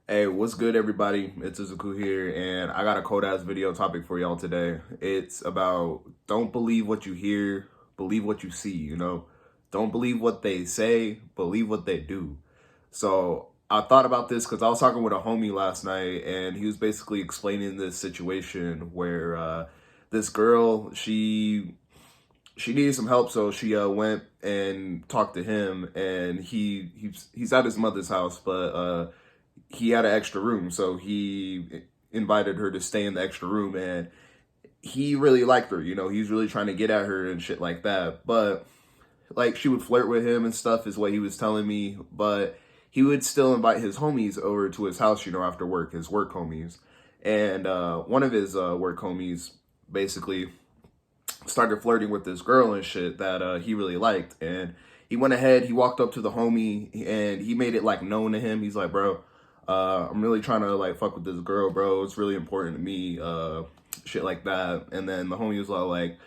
Hey, what's good, everybody? It's Izuku here, and I got a cold ass video topic for y'all today. It's about don't believe what you hear, believe what you see, Don't believe what they say, believe what they do. So I thought about this because I was talking with a homie last night, and he was basically explaining this situation where this girl, she needed some help, so she went and talked to him, and he's at his mother's house, but he had an extra room, so he invited her to stay in the extra room, and he really liked her. He's really trying to get at her and shit like that. But like, she would flirt with him and stuff, is what he was telling me. But he would still invite his homies over to his house, after work, his work homies. And one of his work homies basically started flirting with this girl and shit that he really liked. And he went ahead, he walked up to the homie, and he made it like known to him. He's like, bro, I'm really trying to like fuck with this girl, bro. It's really important to me, shit like that. And then the homie was like,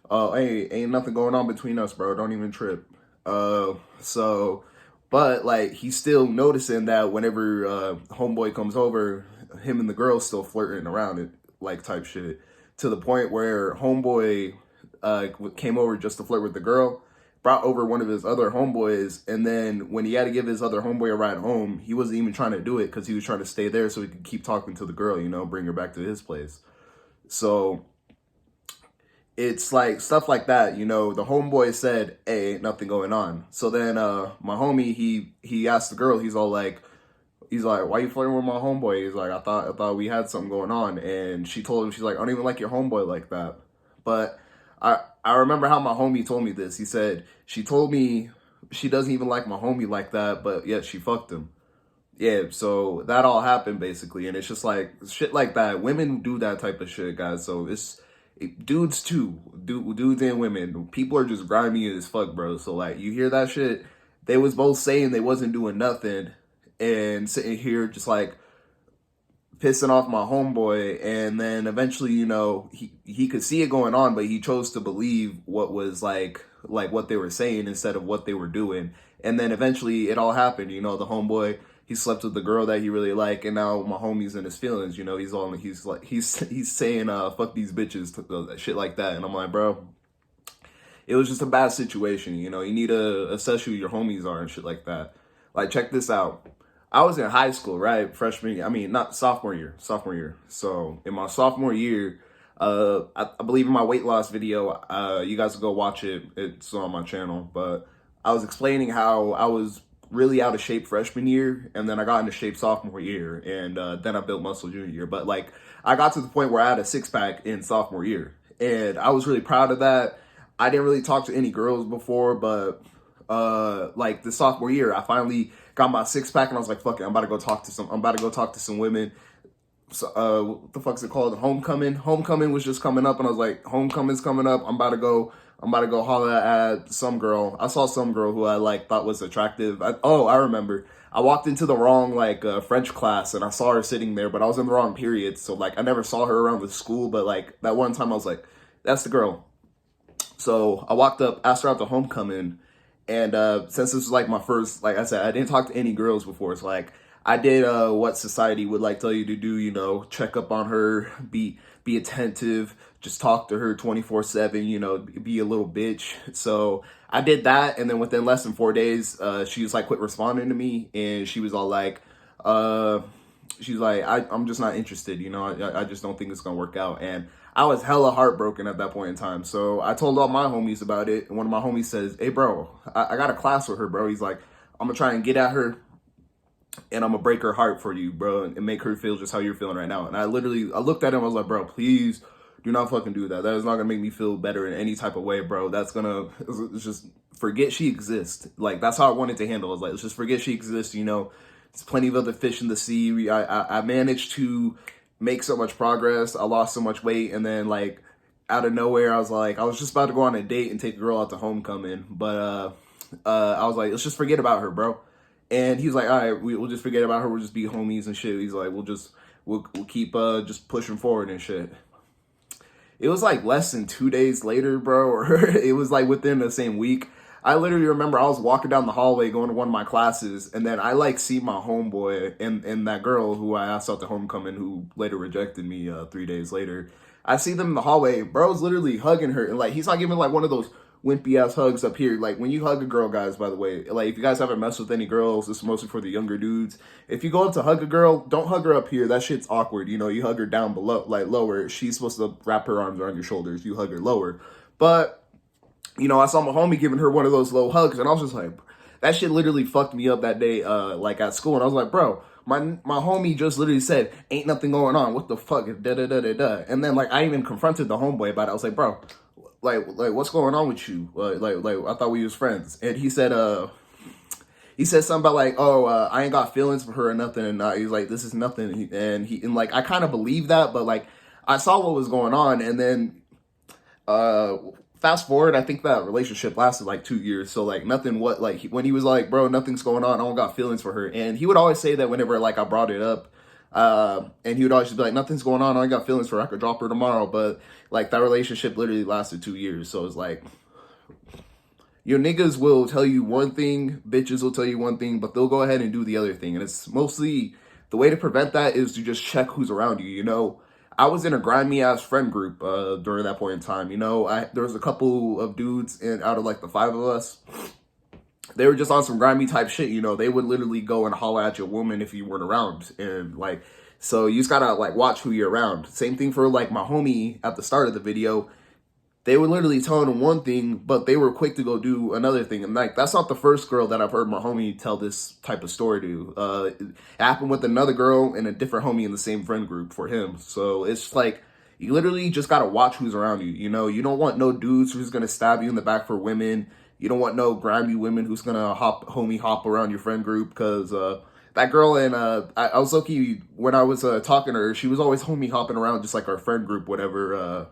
oh, hey, ain't nothing going on between us, bro. Don't even trip. So, but like, he's still noticing that whenever homeboy comes over, him and the girl still flirting around it, like type shit, to the point where homeboy came over just to flirt with the girl, brought over one of his other homeboys, and then when he had to give his other homeboy a ride home, he wasn't even trying to do it because he was trying to stay there so he could keep talking to the girl, bring her back to his place. So it's like stuff like that, the homeboy said, hey, ain't nothing going on. So then my homie, he asked the girl, he's like, why you flirting with my homeboy? He's like, I thought we had something going on. And she told him, she's like, I don't even like your homeboy like that. But I remember how my homie told me this. He said, she told me she doesn't even like my homie like that, but yet she fucked him. Yeah, so that all happened basically. And it's just like shit like that. Women do that type of shit, guys. So dudes too. Dudes and women. People are just grimy as fuck, bro. So like, you hear that shit, they was both saying they wasn't doing nothing and sitting here just like pissing off my homeboy. And then eventually, he could see it going on, but he chose to believe what was like what they were saying instead of what they were doing. And then eventually it all happened. The homeboy, he slept with the girl that he really liked, and now my homie's in his feelings. He's saying fuck these bitches, shit like that. And I'm like, bro, it was just a bad situation. You need to assess who your homies are and shit like that. Like, check this out. I was in high school, right? Freshman, I mean, not sophomore year, sophomore year. So in my sophomore year, I believe in my weight loss video, you guys can go watch it. It's on my channel. But I was explaining how I was really out of shape freshman year, and then I got into shape sophomore year, and then I built muscle junior year. But like, I got to the point where I had a six pack in sophomore year, and I was really proud of that. I didn't really talk to any girls before, but like the sophomore year, I finally got my six pack, and I was like, fuck it, I'm about to go talk to some women. So what the fuck's it called? Homecoming. Homecoming was just coming up, and I was like, homecoming's coming up. I'm about to go holler at some girl. I saw some girl who I like thought was attractive. I remember. I walked into the wrong like French class, and I saw her sitting there, but I was in the wrong period, so like I never saw her around the school. But like that one time, I was like, that's the girl. So I walked up, asked her out to homecoming, and since this was like my first, like I said, I didn't talk to any girls before. So like, I did what society would like tell you to do, check up on her, be attentive, just talk to her 24/7, be a little bitch. So I did that, and then within less than 4 days, she was like quit responding to me, and she was all like, she's like, I'm just not interested, I just don't think it's gonna work out. And I was hella heartbroken at that point in time. So I told all my homies about it, and one of my homies says, hey bro, I got a class with her, bro. He's like, I'm gonna try and get at her, and I'm gonna break her heart for you, bro, and make her feel just how you're feeling right now. And I looked at him, I was like, bro, please do not fucking do that. That is not gonna make me feel better in any type of way, bro. It's just forget she exists. Like, that's how I wanted to handle it. I was like, let's just forget she exists, There's plenty of other fish in the sea. I managed to make so much progress. I lost so much weight, and then like out of nowhere, I was just about to go on a date and take a girl out to homecoming, but I was like, let's just forget about her, bro. And he was like, all right, we'll just forget about her. We'll just be homies and shit. He's like, we'll keep just pushing forward and shit. It was like less than 2 days later, bro, or it was like within the same week. I literally remember I was walking down the hallway going to one of my classes, and then I like see my homeboy and that girl who I asked out to homecoming, who later rejected me 3 days later. I see them in the hallway. Bro's literally hugging her, and like he's not giving like one of those wimpy ass hugs up here. Like when you hug a girl, guys, by the way, like if you guys haven't messed with any girls, this is mostly for the younger dudes. If you go up to hug a girl, don't hug her up here. That shit's awkward. You know, you hug her down below, like lower. She's supposed to wrap her arms around your shoulders. You hug her lower. But you know, I saw my homie giving her one of those low hugs, and I was just like, that shit literally fucked me up that day, like at school. And I was like, bro, my homie just literally said, ain't nothing going on. What the fuck? Da da da da da. And then like I even confronted the homeboy about it. I was like, bro, like what's going on with you? Like I thought we was friends. And he said something about like, oh, I ain't got feelings for her or nothing. And he's like, this is nothing. And like I kind of believed that, but like I saw what was going on, and then fast forward, I think that relationship lasted like 2 years. So like nothing, when he was like, bro, nothing's going on, I don't got feelings for her. And he would always say that whenever like I brought it up, and he would always just be like, nothing's going on, I ain't got feelings for her, I could drop her tomorrow. But like that relationship literally lasted 2 years. So it's like, your niggas will tell you one thing, bitches will tell you one thing, but they'll go ahead and do the other thing. And it's mostly, the way to prevent that is to just check who's around you, you know? I was in a grimy ass friend group during that point in time. You know, there was a couple of dudes out of like the 5 of us. They were just on some grimy type shit. You know, they would literally go and holler at your woman if you weren't around, and like, so you just gotta like watch who you're around. Same thing for like my homie at the start of the video. They were literally telling him one thing, but they were quick to go do another thing. And like, that's not the first girl that I've heard my homie tell this type of story to. It happened with another girl and a different homie in the same friend group for him. So it's like, you literally just gotta watch who's around you. You know, you don't want no dudes who's gonna stab you in the back for women. You don't want no grimy women who's gonna hop around your friend group. Cause that girl, and I was lucky when I was talking to her, she was always homie hopping around just like our friend group, whatever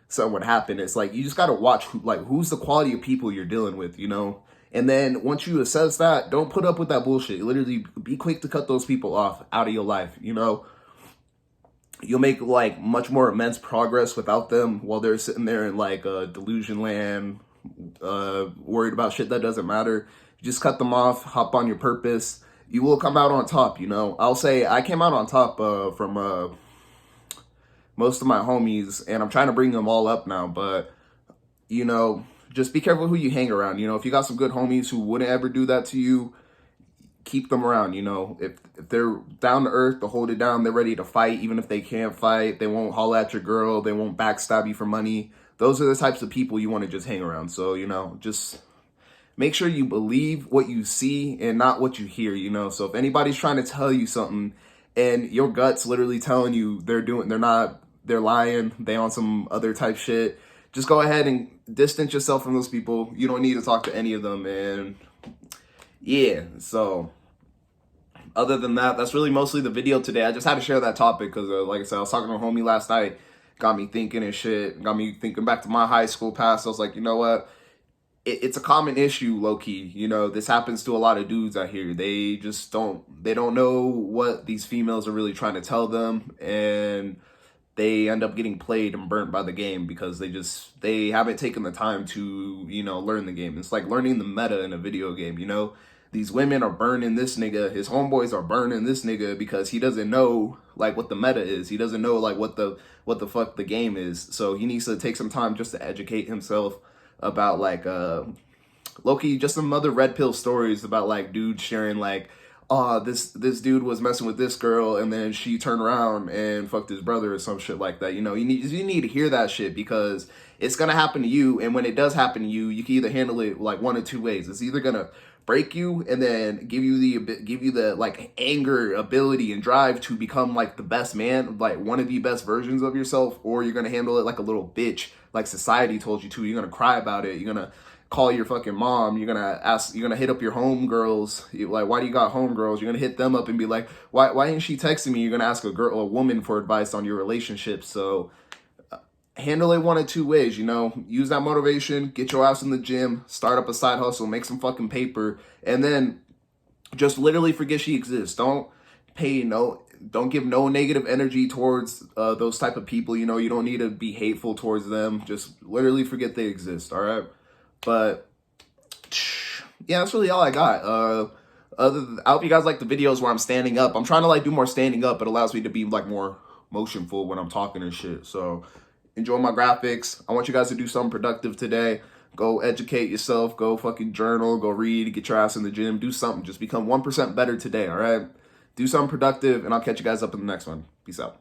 something would happen. It's like, you just got to watch who's the quality of people you're dealing with, you know? And then once you assess that, don't put up with that bullshit. Literally be quick to cut those people off out of your life, you know? You'll make like much more immense progress without them while they're sitting there in like delusion land, worried about shit that doesn't matter. Just cut them off, hop on your purpose. You will come out on top, you know? I'll say I came out on top from most of my homies, and I'm trying to bring them all up now, but, you know, just be careful who you hang around. You know, if you got some good homies who wouldn't ever do that to you, keep them around. You know, if they're down to earth, they'll hold it down, they're ready to fight, even if they can't fight, they won't holler at your girl, they won't backstab you for money. Those are the types of people you want to just hang around. So, you know, just make sure you believe what you see and not what you hear, you know? So if anybody's trying to tell you something and your gut's literally telling you they're lying, they on some other type shit, just go ahead and distance yourself from those people. You don't need to talk to any of them. And yeah, so other than that, that's really mostly the video today. I just had to share that topic because like I said, I was talking to a homie last night, got me thinking and shit, got me thinking back to my high school past. I was like, you know what? It's a common issue, low-key. You know, this happens to a lot of dudes out here. They don't know what these females are really trying to tell them, and they end up getting played and burnt by the game because they haven't taken the time to, you know, learn the game. It's like learning the meta in a video game, you know? These women are burning this nigga, his homeboys are burning this nigga because he doesn't know, like, what the meta is. He doesn't know, like, what the fuck the game is. So he needs to take some time just to educate himself about, like, low-key, just some other red pill stories about, like, dudes sharing, like, oh, this dude was messing with this girl and then she turned around and fucked his brother or some shit like that. You know, you need to hear that shit because it's gonna happen to you. And when it does happen to you, you can either handle it like one of two ways. It's either gonna break you and then give you the like anger, ability, and drive to become like the best man, like one of the best versions of yourself, or you're gonna handle it like a little bitch, like society told you to. You're gonna cry about it. You're gonna call your fucking mom. You're gonna hit up your homegirls. Like, why do you got homegirls? You're gonna hit them up and be like, why ain't she texting me? You're gonna ask a woman for advice on your relationship. So handle it one of two ways, you know? Use that motivation, get your ass in the gym, start up a side hustle, make some fucking paper, and then just literally forget she exists. Don't give no negative energy towards those type of people. You know, you don't need to be hateful towards them. Just literally forget they exist, all right? But yeah, that's really all I got. I hope you guys like the videos where I'm standing up. I'm trying to like do more standing up. It allows me to be like more motionful when I'm talking and shit. So enjoy my graphics. I want you guys to do something productive today. Go educate yourself. Go fucking journal. Go read. Get your ass in the gym. Do something. Just become 1% better today, all right? Do something productive, and I'll catch you guys up in the next one. Peace out.